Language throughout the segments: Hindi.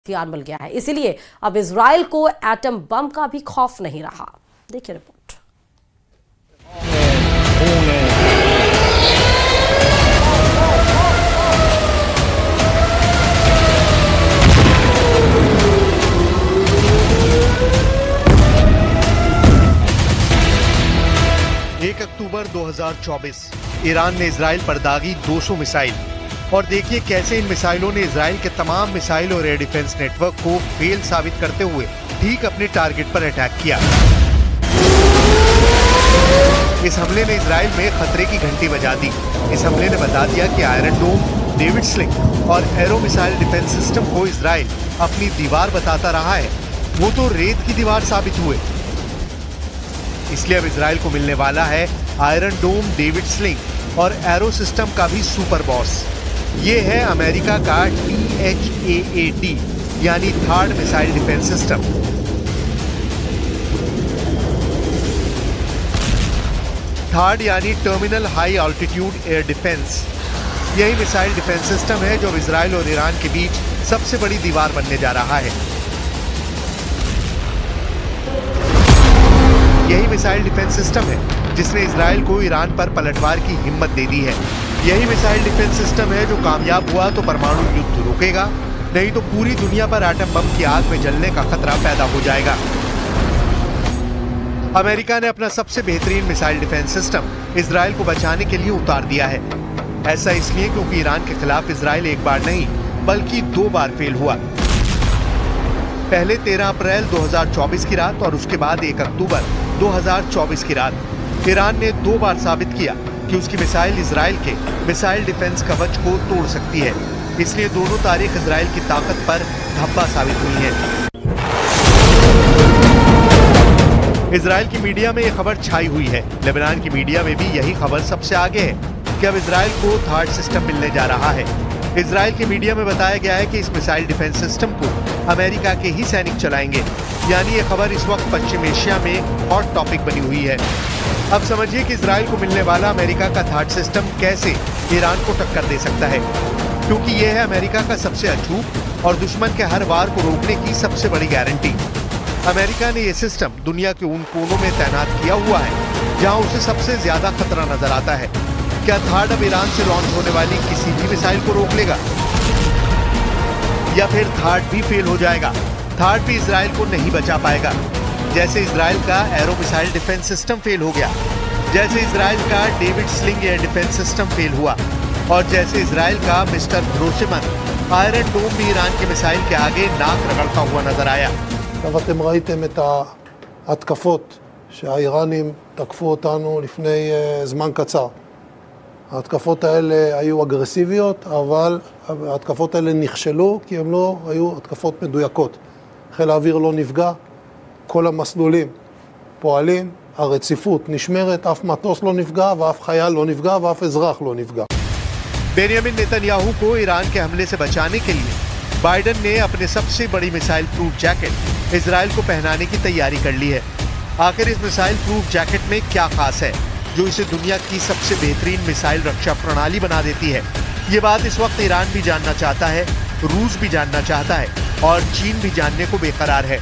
हथियार मिल गया है। इसीलिए अब इजराइल को एटम बम का भी खौफ नहीं रहा। देखिए रिपोर्ट। अक्टूबर 2024 ईरान ने इजराइल पर दागी 200 मिसाइल और देखिए कैसे इन मिसाइलों ने इजराइल के तमाम मिसाइल और एयर डिफेंस नेटवर्क को फेल साबित करते हुए ठीक अपने टारगेट पर अटैक किया। इस हमले ने इजराइल में खतरे की घंटी बजा दी। इस हमले ने बता दिया कि आयरन डोम, डेविड स्लिंग और एरो मिसाइल डिफेंस सिस्टम को इजराइल अपनी दीवार बताता रहा है, वो तो रेत की दीवार साबित हुए। इसलिए अब इजराइल को मिलने वाला है आयरन डोम, डेविड स्लिंग और एरो सिस्टम का भी सुपर बॉस। ये है अमेरिका का THAAD यानी THAAD missile defence system. THAAD यानी terminal high altitude air defence. यही मिसाइल डिफेंस सिस्टम है जो इजराइल और ईरान के बीच सबसे बड़ी दीवार बनने जा रहा है। यही मिसाइल डिफेंस सिस्टम है जिसने इजराइल को ईरान पर पलटवार की हिम्मत दे दी है। यही मिसाइल डिफेंस सिस्टम है जो कामयाब हुआ तो परमाणु युद्ध रुकेगा, नहीं तो पूरी दुनिया पर एटम बम की आग में जलने का खतरा पैदा हो जाएगा। अमेरिका ने अपना सबसे बेहतरीन मिसाइल डिफेंस सिस्टम इजराइल को बचाने के लिए उतार दिया है। ऐसा इसलिए क्योंकि ईरान के खिलाफ इजराइल एक बार नहीं बल्कि 2 बार फेल हुआ। पहले 13 अप्रैल 2024 की रात और उसके बाद 1 अक्टूबर 2024 की रात ईरान ने 2 बार साबित किया कि उसकी मिसाइल इजराइल के मिसाइल डिफेंस कवच को तोड़ सकती है। इसलिए दोनों तारीख इजराइल की ताकत पर धब्बा साबित हुई है। इजराइल की मीडिया में यह खबर छाई हुई है। लेबनान की मीडिया में भी यही खबर सबसे आगे है कि अब इजराइल को थर्ड सिस्टम मिलने जा रहा है। इजराइल की मीडिया में बताया गया है कि इस मिसाइल डिफेंस सिस्टम को अमेरिका के ही सैनिक चलाएंगे। यानी ये खबर इस वक्त पश्चिम एशिया में हॉट टॉपिक बनी हुई है। अब समझिए कि इजराइल को मिलने वाला अमेरिका का थर्ड सिस्टम कैसे ईरान को टक्कर दे सकता है, क्योंकि यह है अमेरिका का सबसे अचूक और दुश्मन के हर वार को रोकने की सबसे बड़ी गारंटी। अमेरिका ने यह सिस्टम दुनिया के उन कोनों में तैनात किया हुआ है जहां उसे सबसे ज्यादा खतरा नजर आता है। क्या थर्ड अब ईरान से लॉन्च होने वाली किसी भी मिसाइल को रोक लेगा, या फिर थर्ड भी फेल हो जाएगा? थर्ड भी इजराइल को नहीं बचा पाएगा, जैसे इजराइल का arrow missile defence system fail हो गया, जैसे इजराइल का David sling air defence system fail हुआ, और जैसे इजराइल का मिस्टर भरोसेमंद आयरन डोम भी ईरान के मिसाइल के आगे नाक रगड़ता हुआ नजर आया। אתם ראיתם את ההתקפות שהאיראנים תקפו אותנו לפני זמן קצר. ההתקפות האלה היו אגרסיביות, אבל ההתקפות האלה נכשלו כי הן לא היו התקפות מדויקות. חיל האוויר לא נפגע, כל המסלולים פועלים, הרציפות נשמרת, אף מטוס לא נפגע ואף חייל לא נפגע ואף אזרח לא נפגע. बेंजामिन नेतन्याहू को ईरान के हमले से बचाने के लिए बाइडेन ने अपने सबसे बड़ी मिसाइल प्रूफ जैकेट इजराइल को पहनाने की तैयारी कर ली है। आखिर इस मिसाइल प्रूफ जैकेट में क्या खास है जो इसे दुनिया की सबसे बेहतरीन मिसाइल रक्षा प्रणाली बना देती है? ये बात इस वक्त ईरान भी जानना चाहता है, रूस भी जानना चाहता है और चीन भी जानने को बेकरार है।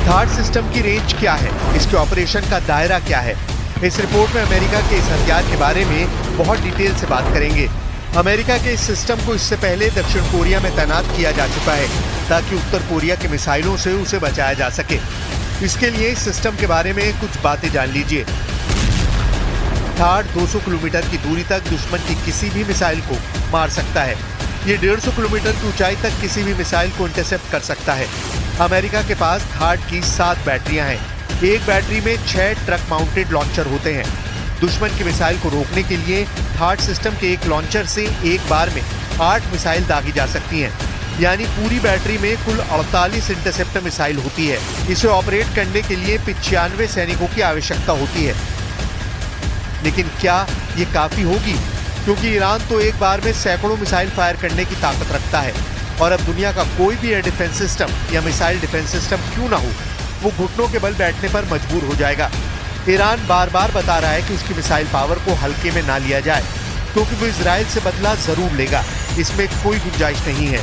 थर्ड सिस्टम की रेंज क्या है, इसके ऑपरेशन का दायरा क्या है? इस रिपोर्ट में अमेरिका के इस हथियार के बारे में बहुत डिटेल से बात करेंगे। अमेरिका के इस सिस्टम को इससे पहले दक्षिण कोरिया में तैनात किया जा चुका है ताकि उत्तर कोरिया के मिसाइलों से उसे बचाया जा सके। इसके लिए इस सिस्टम के बारे में कुछ बातें जान लीजिए। थर्ड 200 किलोमीटर की दूरी तक दुश्मन की किसी भी मिसाइल को मार सकता है। ये 150 किलोमीटर की ऊंचाई तक किसी भी मिसाइल को इंटरसेप्ट कर सकता है। अमेरिका के पास थर्ड की 7 बैटरियां हैं। एक बैटरी में 6 ट्रक माउंटेड लॉन्चर होते हैं। दुश्मन की मिसाइल को रोकने के लिए थर्ड सिस्टम के एक लॉन्चर से एक बार में 8 मिसाइल दागी जा सकती हैं। यानी पूरी बैटरी में कुल 48 इंटरसेप्टर मिसाइल होती है। इसे ऑपरेट करने के लिए 95 सैनिकों की आवश्यकता होती है। लेकिन क्या ये काफी होगी? क्योंकि ईरान तो एक बार में सैकड़ों मिसाइल फायर करने की ताकत रखता है और अब दुनिया का कोई भी एयर डिफेंस सिस्टम या मिसाइल डिफेंस सिस्टम क्यों ना हो, वो घुटनों के बल बैठने पर मजबूर हो जाएगा। ईरान बार बार बता रहा है कि उसकी मिसाइल पावर को हल्के में ना लिया जाए, क्योंकि वो इजराइल से बदला जरूर लेगा, इसमें कोई गुंजाइश नहीं है।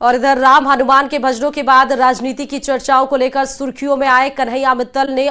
और इधर राम हनुमान के भजनों के बाद राजनीति की चर्चाओं को लेकर सुर्खियों में आए कन्हैया मित्तल ने